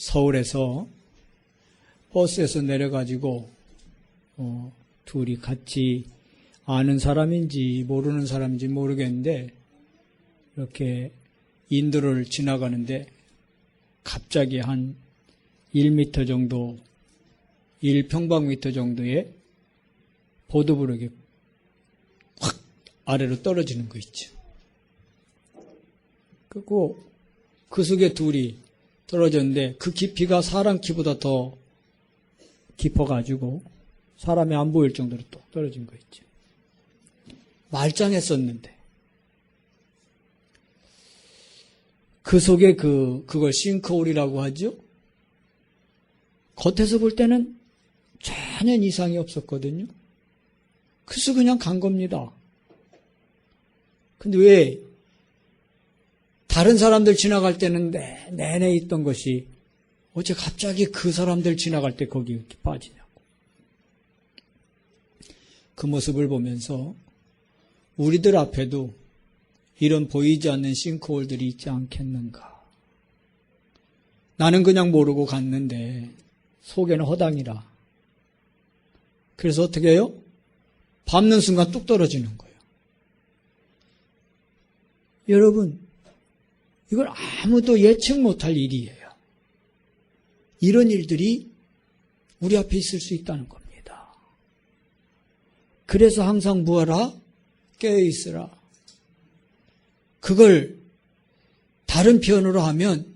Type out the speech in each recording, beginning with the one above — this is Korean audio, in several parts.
서울에서 버스에서 내려가지고 둘이 같이 아는 사람인지 모르는 사람인지 모르겠는데 이렇게 인도를 지나가는데 갑자기 한 1m 정도, 1평방미터 정도의 보도블록이 확 아래로 떨어지는 거 있죠. 그리고 그 속에 둘이 떨어졌는데 그 깊이가 사람 키보다 더 깊어가지고 사람이 안 보일 정도로 또 떨어진 거 있죠. 말짱했었는데 그 속에 그걸 싱크홀이라고 하죠. 겉에서 볼 때는 전혀 이상이 없었거든요. 그래서 그냥 간 겁니다. 근데 왜 다른 사람들 지나갈 때는 내내 있던 것이 어째 갑자기 그 사람들 지나갈 때 거기 이렇게 빠지냐고. 그 모습을 보면서 우리들 앞에도 이런 보이지 않는 싱크홀들이 있지 않겠는가. 나는 그냥 모르고 갔는데 속에는 허당이라. 그래서 어떻게 해요? 밟는 순간 뚝 떨어지는 거예요. 여러분, 이건 아무도 예측 못할 일이에요. 이런 일들이 우리 앞에 있을 수 있다는 겁니다. 그래서 항상 뭐하라? 깨어있으라. 그걸 다른 표현으로 하면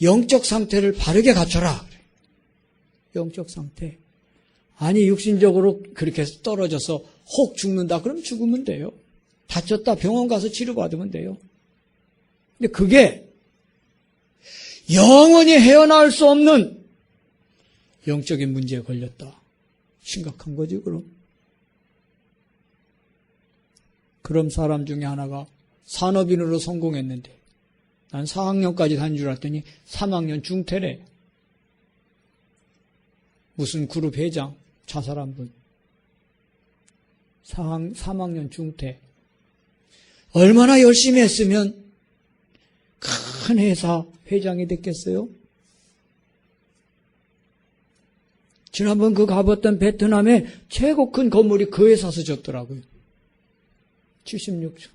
영적 상태를 바르게 갖춰라. 영적 상태. 아니 육신적으로 그렇게 떨어져서 혹 죽는다. 그럼 죽으면 돼요. 다쳤다. 병원 가서 치료받으면 돼요. 근데 그게 영원히 헤어나올 수 없는 영적인 문제에 걸렸다. 심각한 거지 그럼. 그럼 사람 중에 하나가 산업인으로 성공했는데 난 4학년까지 다닌 줄 알았더니 3학년 중퇴래. 무슨 그룹 회장 자살한 분. 3학년 중퇴. 얼마나 열심히 했으면 큰 회사 회장이 됐겠어요? 지난번 그 가봤던 베트남에 최고 큰 건물이 그 회사에서 졌더라고요. 76층.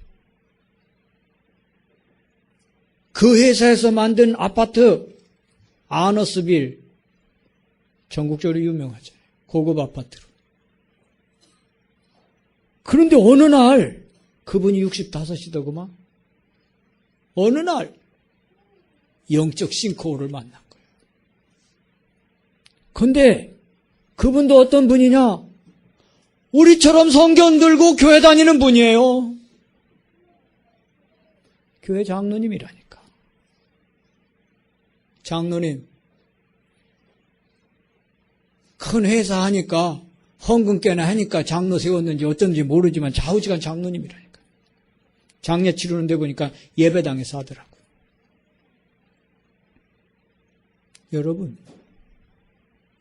그 회사에서 만든 아파트 아너스빌 전국적으로 유명하잖아요. 고급 아파트로. 그런데 어느 날 그분이 65이더구만. 어느 날 영적 싱크홀을 만난 거예요. 근데 그분도 어떤 분이냐? 우리처럼 성경 들고 교회 다니는 분이에요. 교회 장로님이라니까. 장로님. 큰 회사 하니까 헌금 꽤나 하니까 장로 세웠는지 어쩐지 모르지만 좌우지간 장로님이라니까. 장례 치르는 데 보니까 예배당에서 하더라고요. 여러분,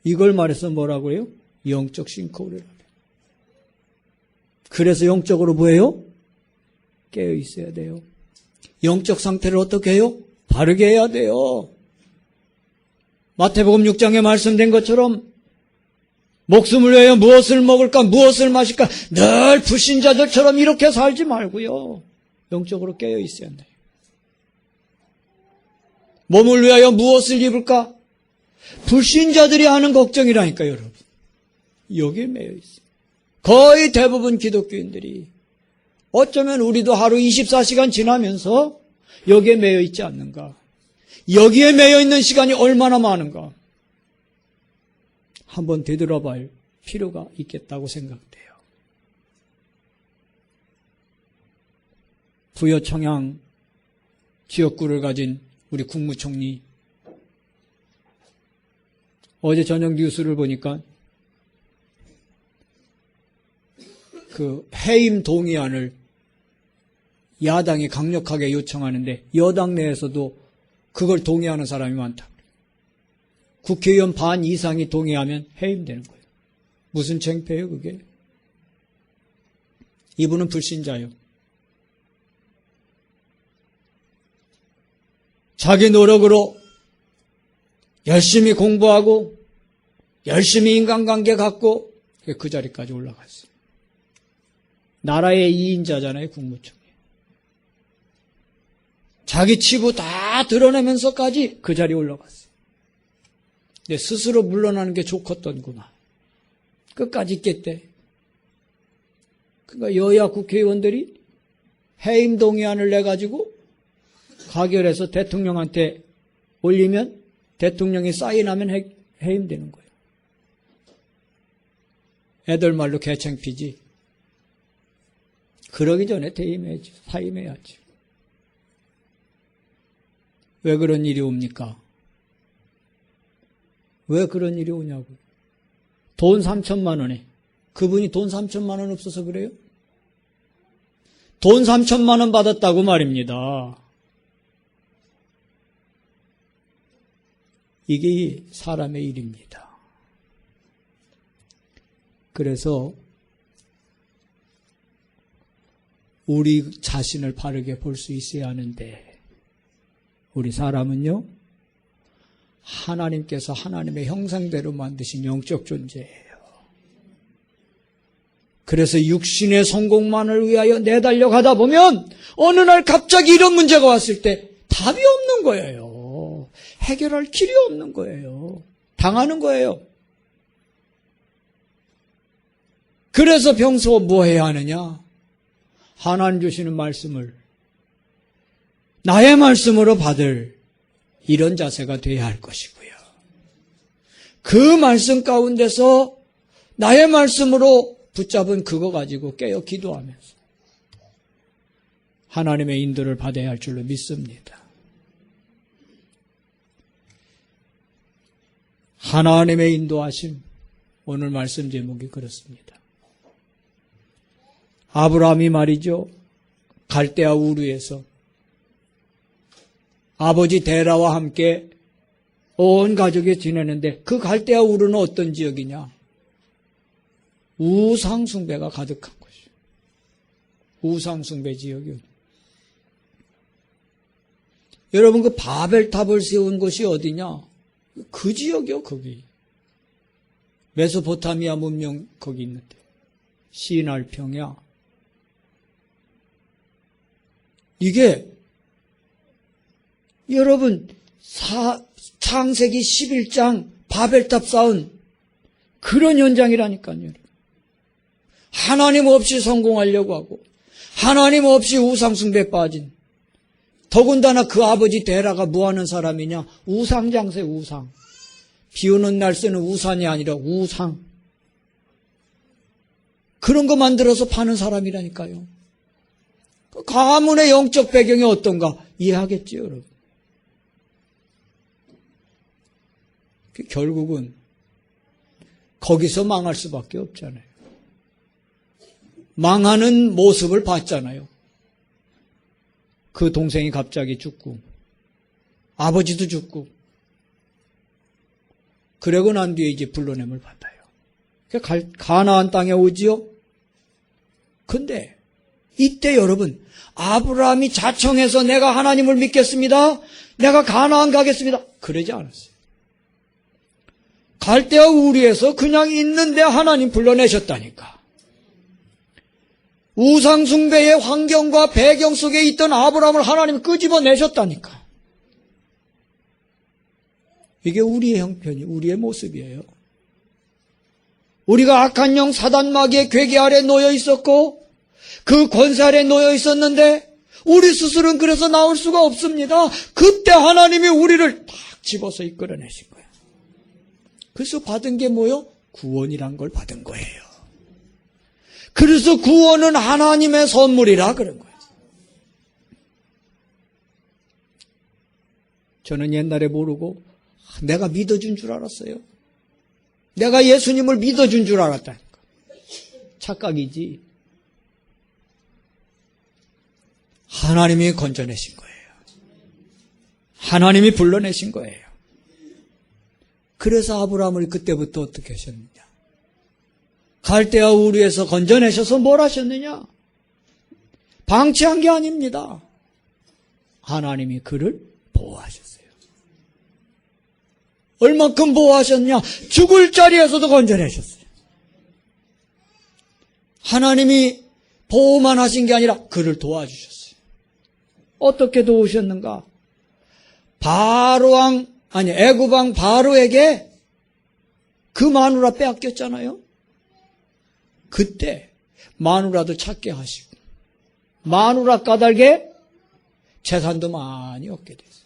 이걸 말해서 뭐라고요? 영적 싱크홀이라고. 그래서 영적으로 뭐예요? 깨어 있어야 돼요. 영적 상태를 어떻게 해요? 바르게 해야 돼요. 마태복음 6장에 말씀된 것처럼 목숨을 위하여 무엇을 먹을까, 무엇을 마실까, 늘 불신자들처럼 이렇게 살지 말고요. 영적으로 깨어 있어야 돼요. 몸을 위하여 무엇을 입을까? 불신자들이 하는 걱정이라니까요, 여러분. 여기에 매여 있어요. 거의 대부분 기독교인들이 어쩌면 우리도 하루 24시간 지나면서 여기에 매여 있지 않는가. 여기에 매여 있는 시간이 얼마나 많은가. 한번 되돌아볼 필요가 있겠다고 생각돼요. 부여 청양 지역구를 가진 우리 국무총리, 어제 저녁 뉴스를 보니까 그 해임 동의안을 야당이 강력하게 요청하는데 여당 내에서도 그걸 동의하는 사람이 많다. 국회의원 반 이상이 동의하면 해임되는 거예요. 무슨 창피해요 그게? 이분은 불신자예요. 자기 노력으로 열심히 공부하고 열심히 인간관계 갖고 그 자리까지 올라갔어요. 나라의 2인자잖아요. 국무총리. 자기 치부 다 드러내면서까지 그 자리에 올라갔어요. 근데 스스로 물러나는 게 좋겠던구나. 끝까지 있겠대. 그러니까 여야 국회의원들이 해임 동의안을 내가지고 가결해서 대통령한테 올리면 대통령이 사인하면 해임되는 거예요. 애들 말로 개창피지. 그러기 전에 퇴임해야지. 사임해야지. 왜 그런 일이 옵니까? 왜 그런 일이 오냐고요. 돈 3천만 원에 그분이 돈 3천만 원 없어서 그래요? 돈 3천만 원 받았다고 말입니다. 이게 사람의 일입니다. 그래서 우리 자신을 바르게 볼 수 있어야 하는데 우리 사람은요, 하나님께서 하나님의 형상대로 만드신 영적 존재예요. 그래서 육신의 성공만을 위하여 내달려 가다 보면 어느 날 갑자기 이런 문제가 왔을 때 답이 없는 거예요. 해결할 길이 없는 거예요. 당하는 거예요. 그래서 평소 뭐 해야 하느냐? 하나님 주시는 말씀을 나의 말씀으로 받을 이런 자세가 되어야 할 것이고요. 그 말씀 가운데서 나의 말씀으로 붙잡은 그거 가지고 깨어 기도하면서 하나님의 인도를 받아야 할 줄로 믿습니다. 하나님의 인도하심, 오늘 말씀 제목이 그렇습니다. 아브라함이 말이죠, 갈대아 우르에서 아버지 테라와 함께 온 가족이 지내는데 그 갈대아 우르는 어떤 지역이냐? 우상숭배가 가득한 곳이에요. 우상숭배 지역이요. 여러분, 그 바벨탑을 세운 곳이 어디냐? 그 지역이요, 거기. 메소포타미아 문명 거기 있는데. 시날 평야. 이게 여러분 창세기 11장 바벨탑 쌓은 그런 현장이라니까요. 하나님 없이 성공하려고 하고 하나님 없이 우상숭배에 빠진, 더군다나 그 아버지 데라가 뭐하는 사람이냐? 우상장세. 우상. 비 오는 날 쓰는 우산이 아니라 우상. 그런 거 만들어서 파는 사람이라니까요. 가문의 영적 배경이 어떤가 이해하겠죠, 여러분. 결국은 거기서 망할 수밖에 없잖아요. 망하는 모습을 봤잖아요. 그 동생이 갑자기 죽고 아버지도 죽고 그러고 난 뒤에 이제 불러냄을 받아요. 가나안 땅에 오지요. 근데 이때 여러분, 아브라함이 자청해서 내가 하나님을 믿겠습니다, 내가 가나안 가겠습니다, 그러지 않았어요. 갈대아 우르에서 그냥 있는데 하나님 불러내셨다니까. 우상숭배의 환경과 배경 속에 있던 아브라함을 하나님 끄집어내셨다니까. 이게 우리의 형편이, 우리의 모습이에요. 우리가 악한 영 사단 마귀의 괴계 아래 놓여 있었고 그 권세 아래 놓여 있었는데 우리 스스로는 그래서 나올 수가 없습니다. 그때 하나님이 우리를 딱 집어서 이끌어내신 거예요. 그래서 받은 게 뭐요? 구원이란 걸 받은 거예요. 그래서 구원은 하나님의 선물이라 그런 거예요. 저는 옛날에 모르고 내가 믿어준 줄 알았어요. 내가 예수님을 믿어준 줄 알았다니까. 착각이지. 하나님이 건져내신 거예요. 하나님이 불러내신 거예요. 그래서 아브라함을 그때부터 어떻게 하셨느냐? 갈대아 우르에서 건져내셔서 뭘 하셨느냐? 방치한 게 아닙니다. 하나님이 그를 보호하셨어요. 얼만큼 보호하셨냐? 죽을 자리에서도 건져내셨어요. 하나님이 보호만 하신 게 아니라 그를 도와주셨어요. 어떻게 도우셨는가? 애굽 왕 바로에게 그 마누라 빼앗겼잖아요. 그때 마누라도 찾게 하시고 마누라 까닭에 재산도 많이 얻게 됐어요.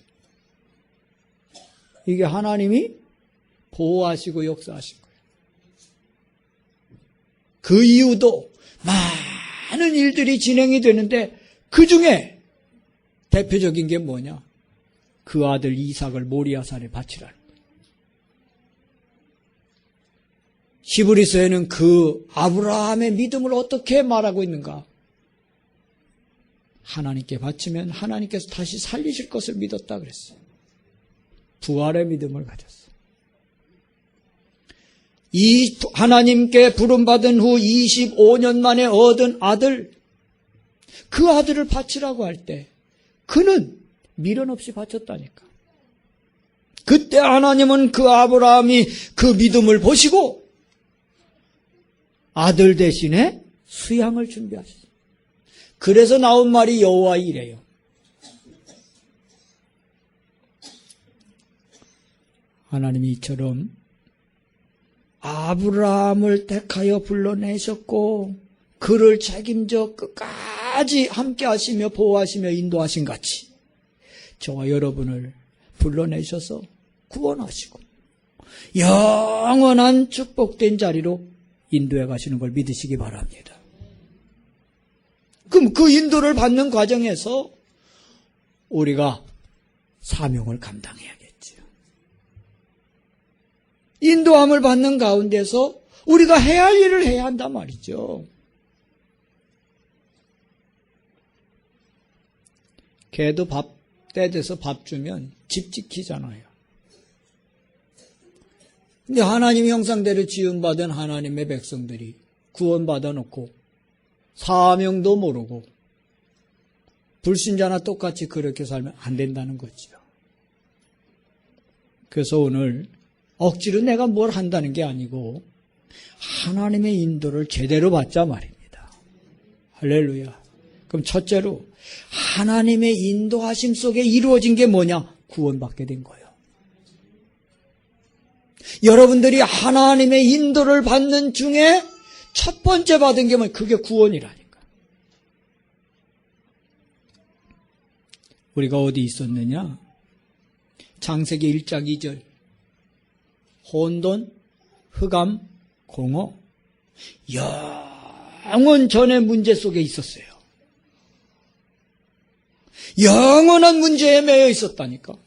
이게 하나님이 보호하시고 역사하신 거예요. 그 이후도 많은 일들이 진행이 되는데 그 중에 대표적인 게 뭐냐? 그 아들 이삭을 모리아산에 바치라는 거예요. 히브리서에는 그 아브라함의 믿음을 어떻게 말하고 있는가? 하나님께 바치면 하나님께서 다시 살리실 것을 믿었다 그랬어요. 부활의 믿음을 가졌어요. 이 하나님께 부름받은 후 25년 만에 얻은 아들, 그 아들을 바치라고 할 때 그는 미련 없이 바쳤다니까. 그때 하나님은 그 아브라함이 그 믿음을 보시고 아들 대신에 수양을 준비하셨어요. 그래서 나온 말이 여호와 이래요. 하나님이 이처럼 아브라함을 택하여 불러내셨고 그를 책임져 끝까지 함께 하시며 보호하시며 인도하신 같이 저와 여러분을 불러내셔서 구원하시고 영원한 축복된 자리로 인도해 가시는 걸 믿으시기 바랍니다. 그럼 그 인도를 받는 과정에서 우리가 사명을 감당해야겠죠. 인도함을 받는 가운데서 우리가 해야 할 일을 해야 한단 말이죠. 개도 때 돼서 밥 주면 집 지키잖아요. 근데 하나님의 형상대로 지음받은 하나님의 백성들이 구원받아 놓고 사명도 모르고 불신자나 똑같이 그렇게 살면 안 된다는 거죠. 그래서 오늘 억지로 내가 뭘 한다는 게 아니고 하나님의 인도를 제대로 받자 말입니다. 할렐루야. 그럼 첫째로 하나님의 인도하심 속에 이루어진 게 뭐냐? 구원받게 된 거예요. 여러분들이 하나님의 인도를 받는 중에 첫 번째 받은 게 뭐냐? 그게 구원이라니까. 우리가 어디 있었느냐? 창세기 1장 2절 혼돈, 흑암, 공허, 영원 전의 문제 속에 있었어요. 영원한 문제에 매여 있었다니까.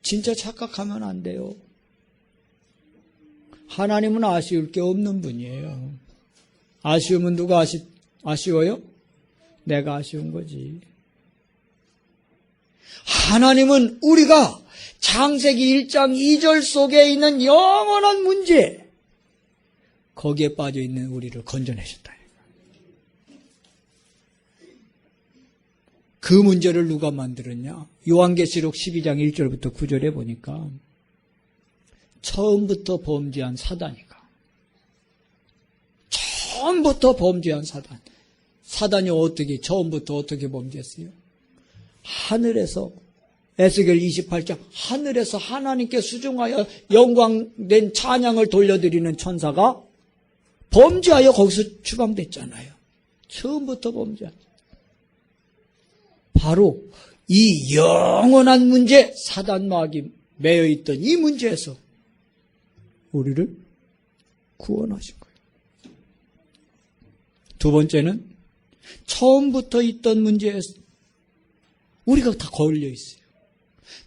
진짜 착각하면 안 돼요. 하나님은 아쉬울 게 없는 분이에요. 아쉬우면 누가 아쉬워요? 내가 아쉬운 거지. 하나님은 우리가 창세기 1장 2절 속에 있는 영원한 문제, 거기에 빠져있는 우리를 건져내셨다. 그 문제를 누가 만들었냐? 요한계시록 12장 1절부터 9절에 보니까 처음부터 범죄한 사단이가. 처음부터 범죄한 사단. 사단이 처음부터 어떻게 범죄했어요? 하늘에서, 에스겔 28장, 하늘에서 하나님께 수중하여 영광된 찬양을 돌려드리는 천사가 범죄하여 거기서 추방됐잖아요. 처음부터 범죄한. 바로 이 영원한 문제, 사단 마귀 매여있던 이 문제에서 우리를 구원하신 거예요. 두 번째는 처음부터 있던 문제에서 우리가 다 걸려 있어요.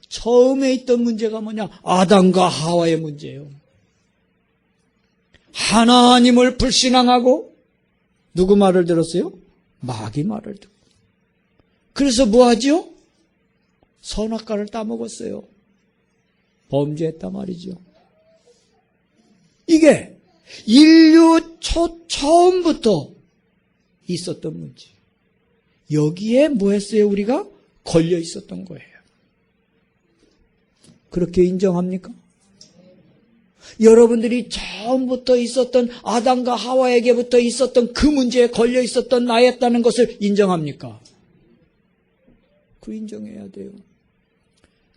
처음에 있던 문제가 뭐냐? 아담과 하와의 문제예요. 하나님을 불신앙하고 누구 말을 들었어요? 마귀 말을 듣고. 그래서 뭐 하지요? 선악과를 따먹었어요. 범죄했단 말이죠. 이게 인류 처음부터 있었던 문제. 여기에 뭐 했어요? 우리가 걸려 있었던 거예요. 그렇게 인정합니까? 여러분들이 처음부터 있었던 아담과 하와에게부터 있었던 그 문제에 걸려 있었던 나였다는 것을 인정합니까? 그 인정해야 돼요.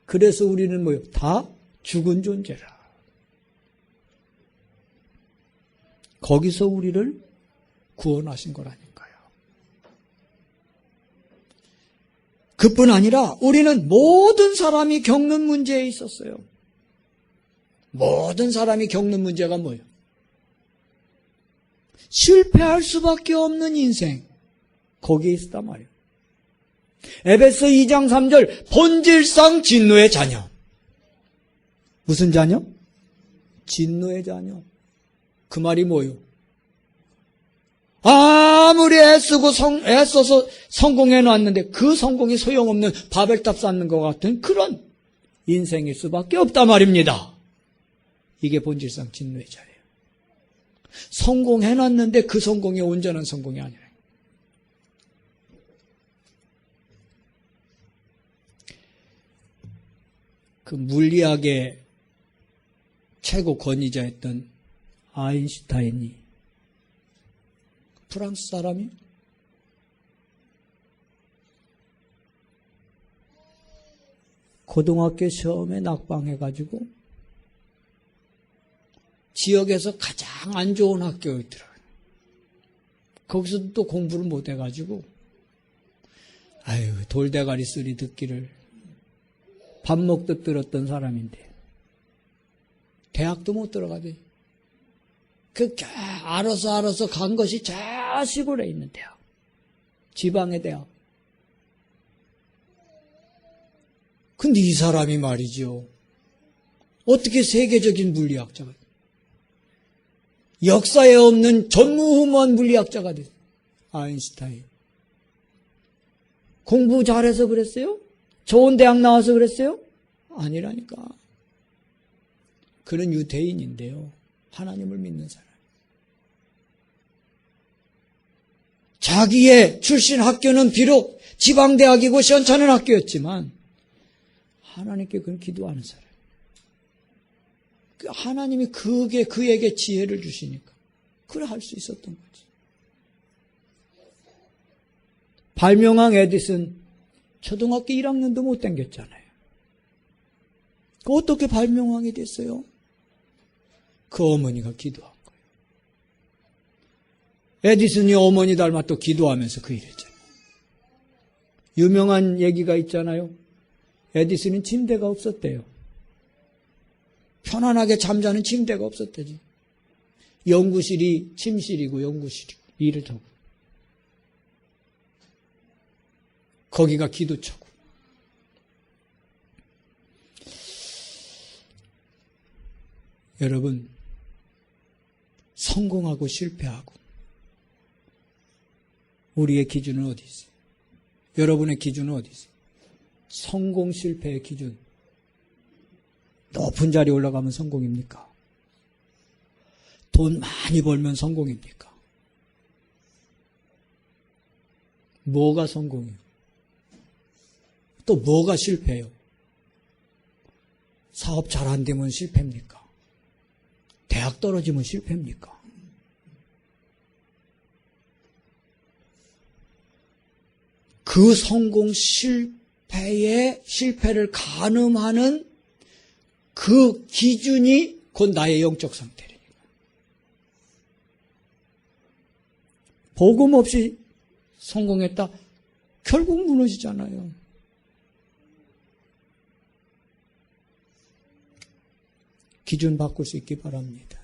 그래서 우리는 뭐요? 다 죽은 존재라. 거기서 우리를 구원하신 거라니까요. 그뿐 아니라 우리는 모든 사람이 겪는 문제에 있었어요. 모든 사람이 겪는 문제가 뭐예요? 실패할 수밖에 없는 인생. 거기에 있었단 말이에요. 에베소 2장 3절 본질상 진노의 자녀. 무슨 자녀? 진노의 자녀. 그 말이 뭐예요? 아무리 애써서 성공해놨는데 그 성공이 소용없는 바벨탑 쌓는 것 같은 그런 인생일 수밖에 없단 말입니다. 이게 본질상 진노의 자예요. 성공해놨는데 그 성공이 온전한 성공이 아니라. 그 물리학의 최고 권위자였던 아인슈타인이 프랑스 사람이 고등학교 시험에 낙방해가지고 지역에서 가장 안 좋은 학교에 들어가요. 거기서도 또 공부를 못해가지고 아유 돌대가리 소리 듣기를 밥 먹듯 들었던 사람인데 대학도 못 들어가대. 그 알아서 간 것이 저 시골에 있는 대학, 지방의 대학. 근데 이 사람이 말이죠. 어떻게 세계적인 물리학자가 돼? 역사에 없는 전무후무한 물리학자가 됐어요. 아인슈타인. 공부 잘해서 그랬어요? 좋은 대학 나와서 그랬어요? 아니라니까. 그는 유대인인데요. 하나님을 믿는 사람. 자기의 출신 학교는 비록 지방대학이고 시원찮은 학교였지만 하나님께 그는 기도하는 사람. 하나님이 그에게 지혜를 주시니까 그래 할 수 있었던 거지. 발명왕 에디슨 초등학교 1학년도 못 다녔잖아요. 그 어떻게 발명왕이 됐어요? 그 어머니가 기도한 거예요. 에디슨이 어머니 닮아 또 기도하면서 그 일했잖아요. 유명한 얘기가 있잖아요. 에디슨은 침대가 없었대요. 편안하게 잠자는 침대가 없었대지. 연구실이 침실이고 연구실이고 일을 하고. 거기가 기도처고. 여러분, 성공하고 실패하고 우리의 기준은 어디 있어요? 여러분의 기준은 어디 있어요? 성공 실패의 기준. 높은 자리에 올라가면 성공입니까? 돈 많이 벌면 성공입니까? 뭐가 성공이에요? 또 뭐가 실패예요? 사업 잘 안 되면 실패입니까? 대학 떨어지면 실패입니까? 그 성공 실패를 가늠하는 그 기준이 곧 나의 영적 상태라니까. 복음 없이 성공했다? 결국 무너지잖아요. 기준 바꿀 수 있기 바랍니다.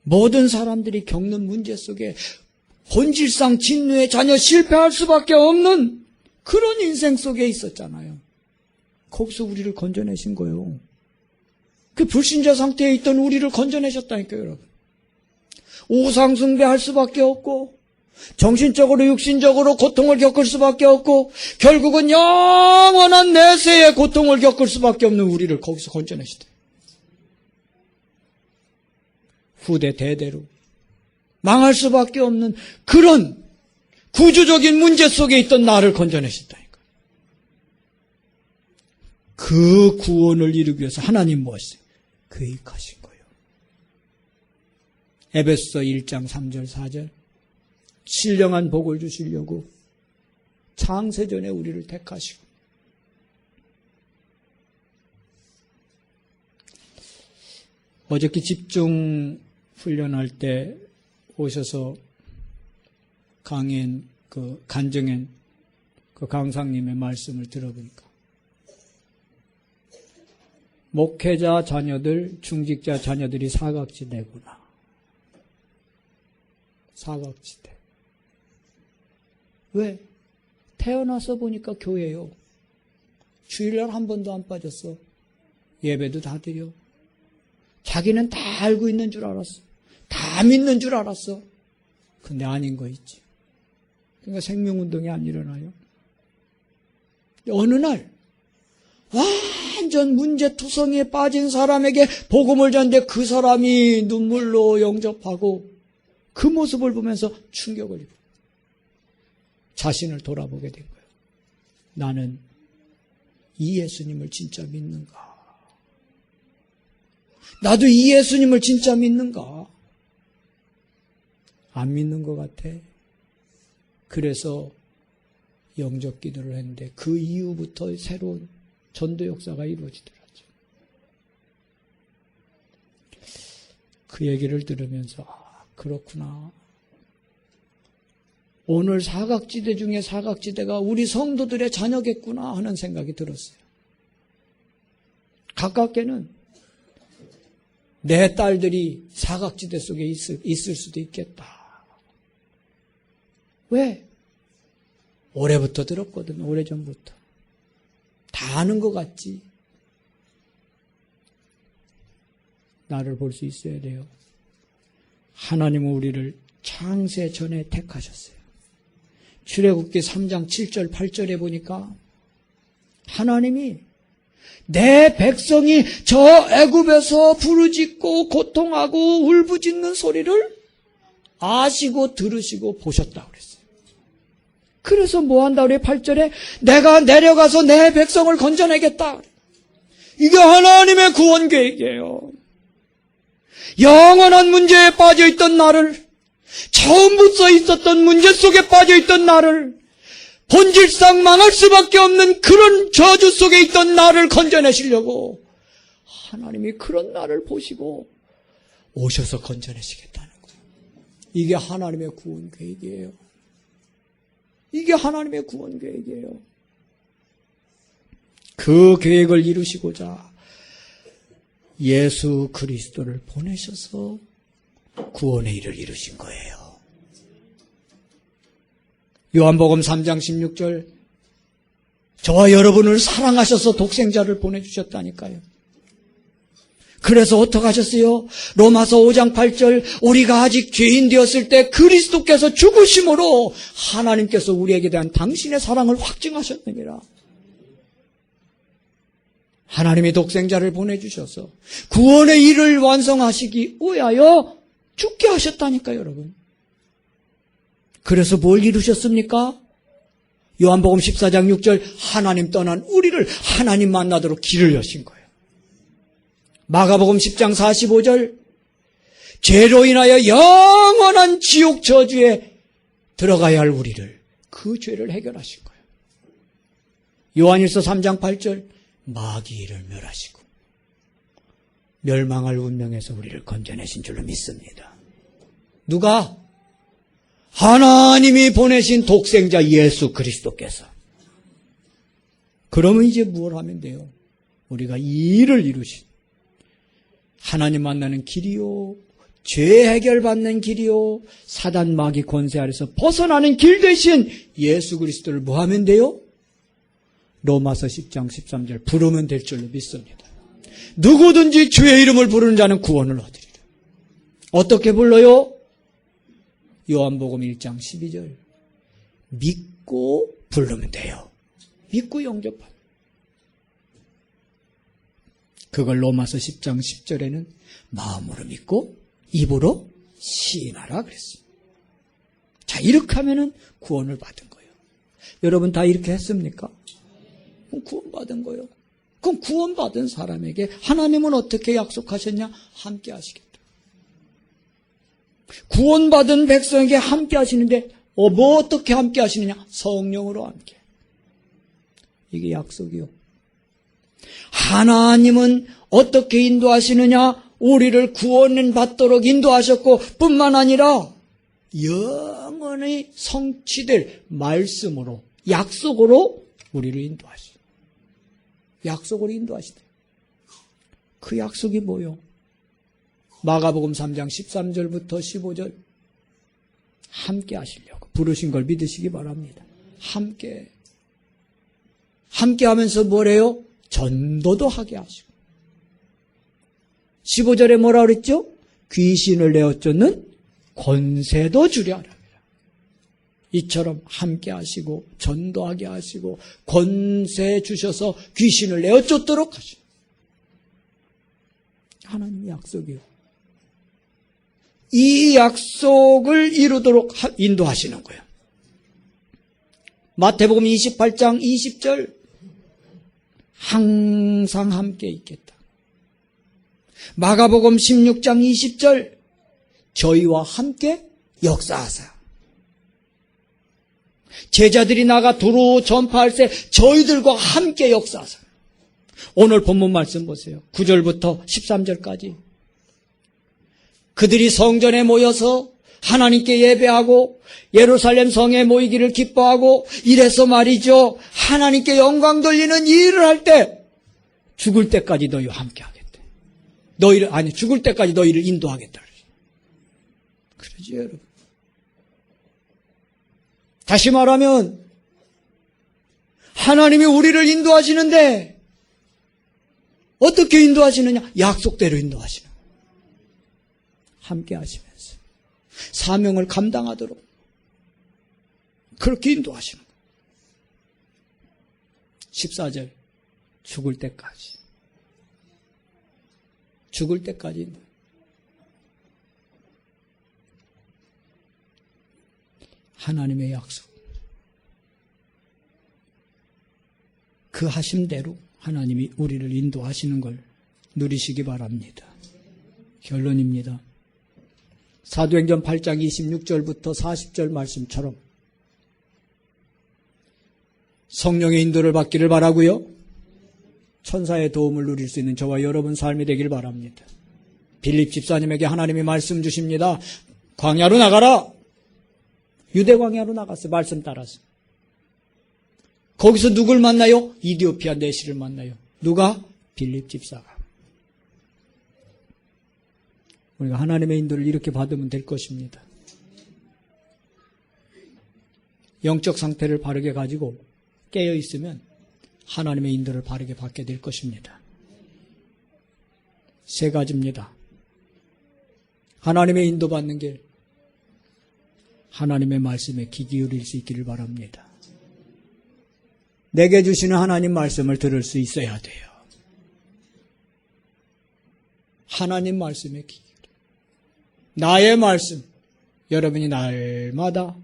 모든 사람들이 겪는 문제 속에 본질상 진노의 자녀 실패할 수밖에 없는 그런 인생 속에 있었잖아요. 거기서 우리를 건져내신 거예요. 그 불신자 상태에 있던 우리를 건져내셨다니까요, 여러분. 우상숭배할 수밖에 없고 정신적으로 육신적으로 고통을 겪을 수밖에 없고 결국은 영원한 내세의 고통을 겪을 수밖에 없는 우리를 거기서 건져내시다. 후대 대대로 망할 수밖에 없는 그런 구조적인 문제 속에 있던 나를 건져내셨다니까. 그 구원을 이루기 위해서 하나님 무엇이에요? 계획하신 거예요. 에베소서 1장 3절 4절 신령한 복을 주시려고 창세전에 우리를 택하시고 어저께 집중 훈련할 때 오셔서 강인 간정현 강사님의 말씀을 들어보니까 목회자 자녀들, 중직자 자녀들이 사각지대구나. 사각지대. 왜? 태어나서 보니까 교회요. 주일날 한 번도 안 빠졌어. 예배도 다 드려. 자기는 다 알고 있는 줄 알았어. 다 믿는 줄 알았어. 근데 아닌 거 있지. 그러니까 생명운동이 안 일어나요. 어느 날 완전 문제투성이에 빠진 사람에게 복음을 전하는데 그 사람이 눈물로 영접하고 그 모습을 보면서 충격을 입고 자신을 돌아보게 된 거예요. 나는 이 예수님을 진짜 믿는가? 나도 이 예수님을 진짜 믿는가? 안 믿는 것 같아. 그래서 영접 기도를 했는데 그 이후부터 새로운 전도 역사가 이루어지더라고요. 그 얘기를 들으면서 그렇구나. 오늘 사각지대 중에 사각지대가 우리 성도들의 자녀겠구나 하는 생각이 들었어요. 가깝게는 내 딸들이 사각지대 속에 있을 수도 있겠다. 왜? 올해부터 들었거든. 오래전부터. 다 아는 것 같지. 나를 볼 수 있어야 돼요. 하나님은 우리를 창세 전에 택하셨어요. 출애굽기 3장 7절 8절에 보니까 하나님이 내 백성이 저 애굽에서 부르짖고 고통하고 울부짖는 소리를 아시고 들으시고 보셨다고 그랬어요. 그래서 뭐 한다 그래? 8절에 내가 내려가서 내 백성을 건져내겠다. 이게 하나님의 구원 계획이에요. 영원한 문제에 빠져있던 나를, 처음부터 있었던 문제 속에 빠져있던 나를, 본질상 망할 수밖에 없는 그런 저주 속에 있던 나를 건져내시려고 하나님이 그런 나를 보시고 오셔서 건져내시겠다는 거예요. 이게 하나님의 구원 계획이에요. 이게 하나님의 구원 계획이에요. 그 계획을 이루시고자 예수 그리스도를 보내셔서 구원의 일을 이루신 거예요. 요한복음 3장 16절 저와 여러분을 사랑하셔서 독생자를 보내주셨다니까요. 그래서 어떻게 하셨어요? 로마서 5장 8절 우리가 아직 죄인 되었을 때 그리스도께서 죽으심으로 하나님께서 우리에게 대한 당신의 사랑을 확증하셨느니라. 하나님이 독생자를 보내주셔서 구원의 일을 완성하시기 위하여 죽게 하셨다니까요, 여러분. 그래서 뭘 이루셨습니까? 요한복음 14장 6절 하나님 떠난 우리를 하나님 만나도록 길을 여신 거예요. 마가복음 10장 45절 죄로 인하여 영원한 지옥 저주에 들어가야 할 우리를 그 죄를 해결하신 거예요. 요한일서 3장 8절 마귀를 멸하시고 멸망할 운명에서 우리를 건져내신 줄로 믿습니다. 누가? 하나님이 보내신 독생자 예수 그리스도께서. 그러면 이제 무엇을 하면 돼요? 우리가 이 일을 이루신 하나님 만나는 길이요, 죄 해결받는 길이요, 사단 마귀 권세 아래서 벗어나는 길 대신 예수 그리스도를 뭐 하면 돼요? 로마서 10장 13절 부르면 될 줄로 믿습니다. 누구든지 주의 이름을 부르는 자는 구원을 얻으리라. 어떻게 불러요? 요한복음 1장 12절 믿고 부르면 돼요. 믿고 영접하는. 그걸 로마서 10장 10절에는 마음으로 믿고 입으로 시인하라 그랬어요. 자, 이렇게 하면은 구원을 받은 거예요. 여러분 다 이렇게 했습니까? 그럼 구원받은 거예요. 그럼 구원받은 사람에게 하나님은 어떻게 약속하셨냐? 함께 하시겠다. 구원받은 백성에게 함께 하시는데 뭐 어떻게 함께 하시느냐? 성령으로 함께. 이게 약속이요. 하나님은 어떻게 인도하시느냐? 우리를 구원 받도록 인도하셨고 뿐만 아니라 영원히 성취될 말씀으로, 약속으로 우리를 인도하시죠. 약속으로 인도하시대. 그 약속이 뭐요? 마가복음 3장 13절부터 15절 함께 하시려고 부르신 걸 믿으시기 바랍니다. 함께 하면서 뭐래요? 전도도 하게 하시고 15절에 뭐라 그랬죠? 귀신을 내어 쫓는 권세도 주려 하라. 이처럼 함께 하시고 전도하게 하시고 권세 주셔서 귀신을 내어 쫓도록 하시고 하나님의 약속이요. 이 약속을 이루도록 인도하시는 거예요. 마태복음 28장 20절 항상 함께 있겠다. 마가복음 16장 20절 저희와 함께 역사하사. 제자들이 나가 두루 전파할 때 저희들과 함께 역사하사. 오늘 본문 말씀 보세요. 9절부터 13절까지. 그들이 성전에 모여서 하나님께 예배하고 예루살렘 성에 모이기를 기뻐하고 이래서 말이죠. 하나님께 영광 돌리는 이 일을 할 때 죽을 때까지 너희와 함께 하겠대. 죽을 때까지 너희를 인도하겠다. 그러죠, 여러분. 다시 말하면 하나님이 우리를 인도하시는데 어떻게 인도하시느냐? 약속대로 인도하시는 거예요. 함께 하시면서 사명을 감당하도록 그렇게 인도하시는 거예요. 14절 죽을 때까지 인도해요. 하나님의 약속. 그 하심대로 하나님이 우리를 인도하시는 걸 누리시기 바랍니다. 결론입니다. 사도행전 8장 26절부터 40절 말씀처럼 성령의 인도를 받기를 바라고요. 천사의 도움을 누릴 수 있는 저와 여러분 삶이 되길 바랍니다. 빌립 집사님에게 하나님이 말씀 주십니다. 광야로 나가라. 유대 광야로 나갔어요. 말씀 따라서. 거기서 누굴 만나요? 이디오피아 내시를 만나요. 누가? 빌립 집사가. 우리가 하나님의 인도를 이렇게 받으면 될 것입니다. 영적 상태를 바르게 가지고 깨어 있으면 하나님의 인도를 바르게 받게 될 것입니다. 세 가지입니다. 하나님의 인도받는 길, 하나님의 말씀에 귀 기울일 수 있기를 바랍니다. 내게 주시는 하나님 말씀을 들을 수 있어야 돼요. 하나님 말씀에 귀 기울여. 나의 말씀, 여러분이 날마다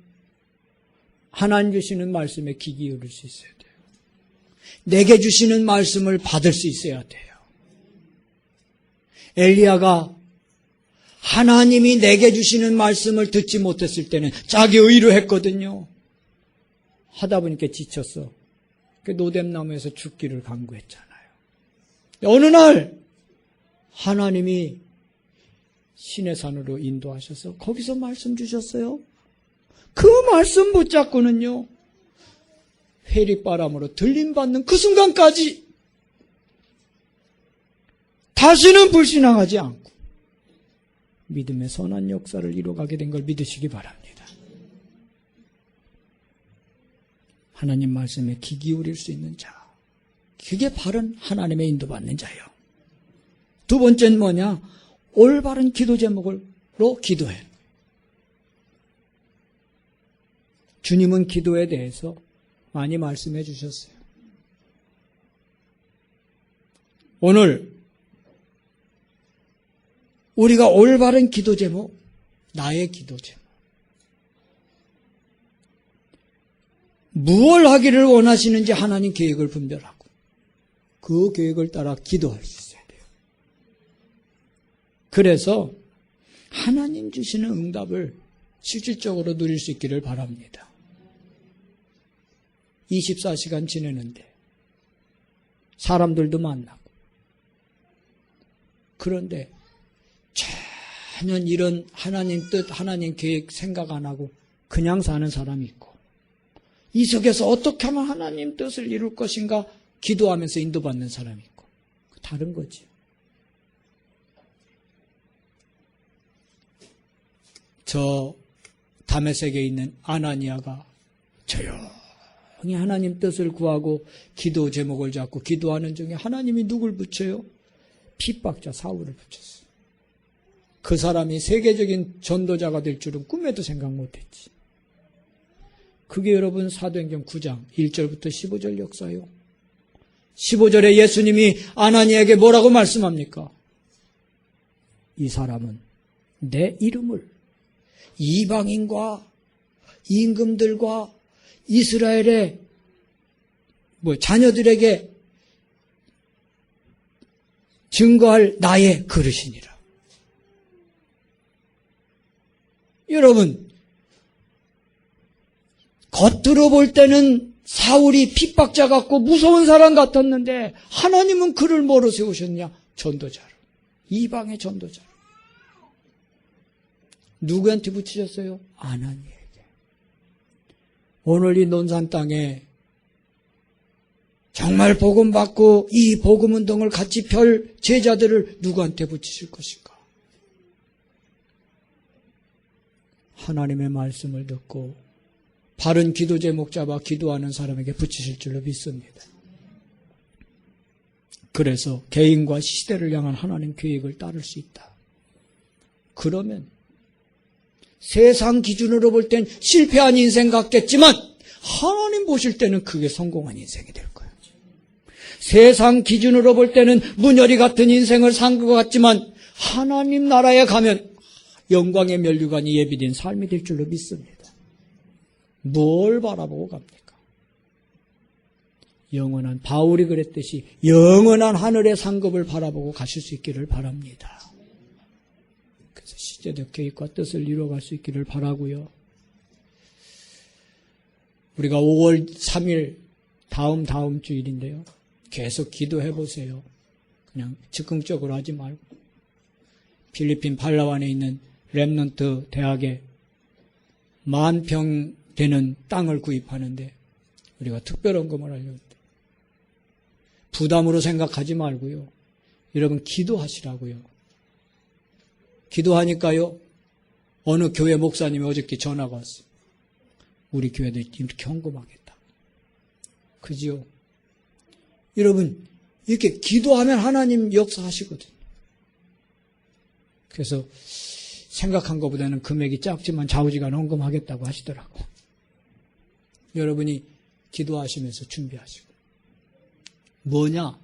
하나님 주시는 말씀에 귀 기울일 수 있어야 돼요. 내게 주시는 말씀을 받을 수 있어야 돼요. 엘리야가 하나님이 내게 주시는 말씀을 듣지 못했을 때는 자기 의로 했거든요. 하다 보니까 지쳤어. 노뎀나무에서 죽기를 간구했잖아요. 어느 날 하나님이 시내산으로 인도하셔서 거기서 말씀 주셨어요. 그 말씀 붙잡고는요. 회릭바람으로 들림받는 그 순간까지 다시는 불신앙하지 않고 믿음의 선한 역사를 이루어가게 된 걸 믿으시기 바랍니다. 하나님 말씀에 귀 기울일 수 있는 자, 그게 바른 하나님의 인도받는 자예요. 두 번째는 뭐냐? 올바른 기도 제목으로 기도해. 주님은 기도에 대해서 많이 말씀해 주셨어요. 오늘 우리가 올바른 기도 제목, 나의 기도 제목. 무엇을 하기를 원하시는지 하나님 계획을 분별하고 그 계획을 따라 기도할 수 있어야 돼요. 그래서 하나님 주시는 응답을 실질적으로 누릴 수 있기를 바랍니다. 24시간 지내는데 사람들도 만나고 그런데 전혀 이런 하나님 뜻, 하나님 계획 생각 안 하고 그냥 사는 사람이 있고 이 속에서 어떻게 하면 하나님 뜻을 이룰 것인가 기도하면서 인도받는 사람이 있고 다른 거지. 저 다메섹에 있는 아나니아가 조용히 하나님 뜻을 구하고 기도 제목을 잡고 기도하는 중에 하나님이 누굴 붙여요? 핍박자 사울을 붙였어요. 그 사람이 세계적인 전도자가 될 줄은 꿈에도 생각 못했지. 그게 여러분 사도행전 9장 1절부터 15절 역사요. 15절에 예수님이 아나니아에게 뭐라고 말씀합니까? 이 사람은 내 이름을 이방인과 임금들과 이스라엘의 자녀들에게 증거할 나의 그릇이니라. 여러분, 겉으로 볼 때는 사울이 핍박자 같고 무서운 사람 같았는데 하나님은 그를 뭐로 세우셨냐? 전도자로. 이방의 전도자로. 누구한테 붙이셨어요? 아나니에게. 오늘 이 논산 땅에 정말 복음 받고 이 복음 운동을 같이 펼 제자들을 누구한테 붙이실 것인가? 하나님의 말씀을 듣고 바른 기도 제목 잡아 기도하는 사람에게 붙이실 줄로 믿습니다. 그래서 개인과 시대를 향한 하나님 계획을 따를 수 있다. 그러면 세상 기준으로 볼 땐 실패한 인생 같겠지만 하나님 보실 때는 그게 성공한 인생이 될 거예요. 세상 기준으로 볼 때는 문열이 같은 인생을 산 것 같지만 하나님 나라에 가면 영광의 면류관이 예비된 삶이 될 줄로 믿습니다. 뭘 바라보고 갑니까? 영원한 바울이 그랬듯이 영원한 하늘의 상급을 바라보고 가실 수 있기를 바랍니다. 그래서 시대적 계획과 뜻을 이루어갈 수 있기를 바라고요. 우리가 5월 3일 다음 주일인데요. 계속 기도해 보세요. 그냥 즉흥적으로 하지 말고 필리핀 팔라완에 있는 렘넌트 대학에 10,000평 되는 땅을 구입하는데 우리가 특별헌금을 하려는데 부담으로 생각하지 말고요. 여러분 기도하시라고요. 기도하니까요. 어느 교회 목사님이 어저께 전화가 왔어요. 우리 교회도 이렇게 헌금하겠다. 그지요? 여러분 이렇게 기도하면 하나님 역사하시거든요. 그래서 생각한 것보다는 금액이 작지만 좌우지간 헌금하겠다고 하시더라고. 여러분이 기도하시면서 준비하시고. 뭐냐?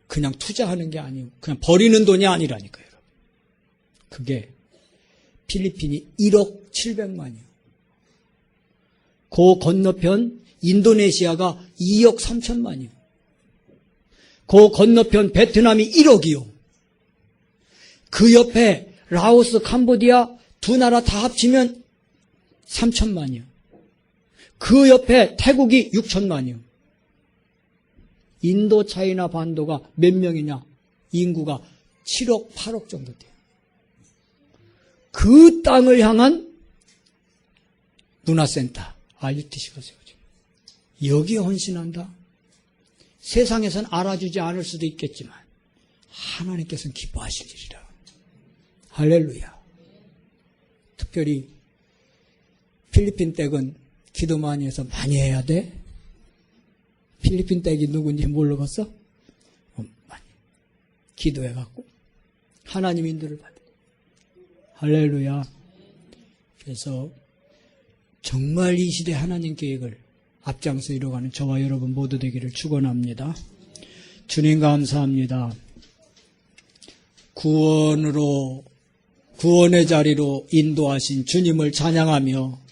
그냥 투자하는 게 아니고 그냥 버리는 돈이 아니라니까요. 여러분. 그게 필리핀이 1억 700만이요. 그 건너편 인도네시아가 2억 3천만이요. 그 건너편 베트남이 1억이요. 그 옆에 라오스, 캄보디아 두 나라 다 합치면 3천만이요. 그 옆에 태국이 6천만이요. 인도, 차이나, 반도가 몇 명이냐? 인구가 7억, 8억 정도 돼요. 그 땅을 향한 문화센터, RUTC가 세워져요. 여기에 헌신한다? 세상에선 알아주지 않을 수도 있겠지만 하나님께서는 기뻐하실 일이라. 할렐루야. 특별히 필리핀 댁은 기도 많이 해서 많이 해야 돼. 필리핀 댁이 누군지 모르겠어? 많이. 기도해갖고 하나님 인도를 받아. 할렐루야. 그래서 정말 이 시대 하나님 계획을 앞장서 이뤄가는 저와 여러분 모두 되기를 축원합니다. 주님 감사합니다. 구원의 자리로 인도하신 주님을 찬양하며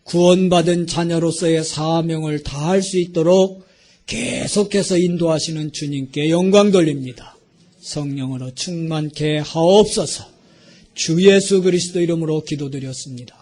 구원받은 자녀로서의 사명을 다할 수 있도록 계속해서 인도하시는 주님께 영광 돌립니다. 성령으로 충만케 하옵소서. 주 예수 그리스도 이름으로 기도드렸습니다.